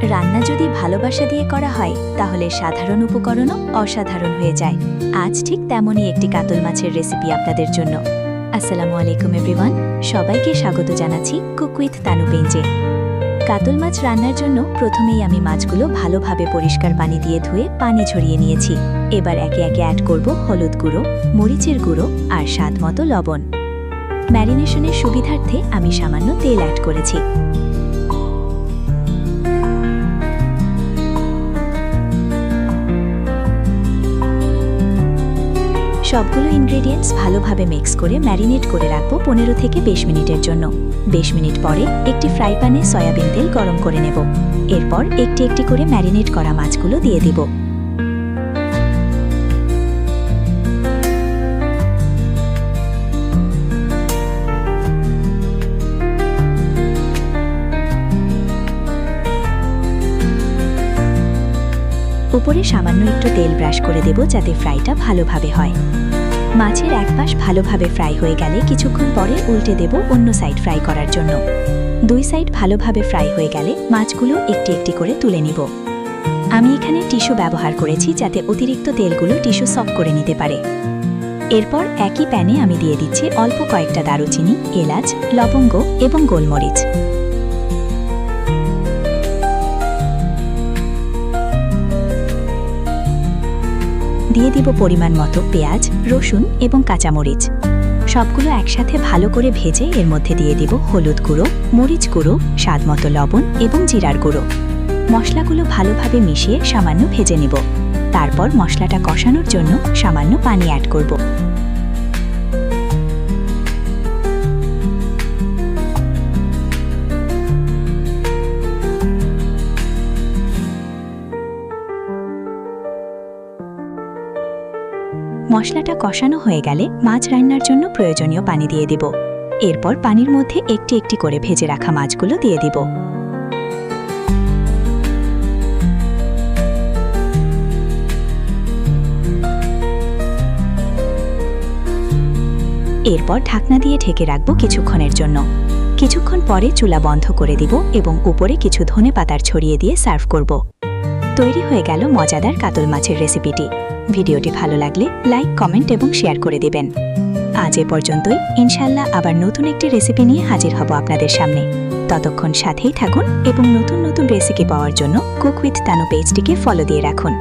রান্না যদি ভালোবাসা দিয়ে করা হয় তাহলে সাধারণ উপকরণও অসাধারণ হয়ে যায়। আজ ঠিক তেমনই একটি কাতল মাছের রেসিপি আপনাদের জন্য। আসসালামু আলাইকুম এভরিওয়ান, সবাইকে স্বাগত জানাচ্ছি কুক উইথ তানু পেঞ্জে। কাতল মাছ রান্নার জন্য প্রথমেই আমি মাছগুলো ভালোভাবে পরিষ্কার পানি দিয়ে ধুয়ে পানি ঝরিয়ে নিয়েছি। এবার একে একে অ্যাড করব হলুদ গুঁড়ো, মরিচের গুঁড়ো আর স্বাদ মতো লবণ। ম্যারিনেশনের সুবিধার্থে আমি সামান্য তেল অ্যাড করেছি। সবগুলো ইনগ্রেডিয়েন্টস ভালোভাবে মিক্স করে ম্যারিনেট করে রাখবো 15 থেকে 20 মিনিটের জন্য। 20 মিনিট পরে একটি ফ্রাই প্যানে সয়াবিন তেল গরম করে নেব। এরপর একটি একটি করে ম্যারিনেট করা মাছগুলো দিয়ে দিব। উপরে সামান্য একটু তেল ব্রাশ করে দেব যাতে ফ্রাইটা ভালোভাবে হয়। মাছের এক পাশ ভালোভাবে ফ্রাই হয়ে গেলে কিছুক্ষণ পরে উল্টে দেব অন্য সাইড ফ্রাই করার জন্য। দুই সাইড ভালোভাবে ফ্রাই হয়ে গেলে মাছগুলো একটি একটি করে তুলে নিব। আমি এখানে টিস্যু ব্যবহার করেছি যাতে অতিরিক্ত তেলগুলো টিস্যু সক করে নিতে পারে। এরপর একই প্যানে আমি দিয়ে দিচ্ছি অল্প কয়েকটা দারুচিনি, এলাচ, লবঙ্গ এবং গোলমরিচ। দিয়ে দিব পরিমাণ মতো পেঁয়াজ, রসুন এবং কাঁচামরিচ। সবগুলো একসাথে ভালো করে ভেজে এর মধ্যে দিয়ে দিব হলুদ গুঁড়ো, মরিচ গুঁড়ো, স্বাদ মতো লবণ এবং জিরার গুঁড়ো। মশলাগুলো ভালোভাবে মিশিয়ে সামান্য ভেজে নিব। তারপর মশলাটা কষানোর জন্য সামান্য পানি অ্যাড করব। মশলাটা কষানো হয়ে গেলে মাছ রান্নার জন্য প্রয়োজনীয় পানি দিয়ে দিব। এরপর পানির মধ্যে একটি একটি করে ভেজে রাখা মাছগুলো দিয়ে দিব। এরপর ঢাকনা দিয়ে ঢেকে রাখবো কিছুক্ষণের জন্য। কিছুক্ষণ পরে চুলা বন্ধ করে দিব এবং উপরে কিছু ধনেপাতার ছড়িয়ে দিয়ে সার্ভ করব। তৈরি হয়ে গেল মজাদার কাতল মাছের রেসিপিটি। ভিডিওটি ভালো লাগলে লাইক, কমেন্ট এবং শেয়ার করে দিবেন। আজ এ পর্যন্তই। ইনশাআল্লাহ আবার নতুন একটি রেসিপি নিয়ে হাজির হব আপনাদের সামনে। ততক্ষণ সাথেই থাকুন এবং নতুন নতুন রেসিপি পাওয়ার জন্য কুক উইথ তানু পেজটিকে ফলো দিয়ে রাখুন।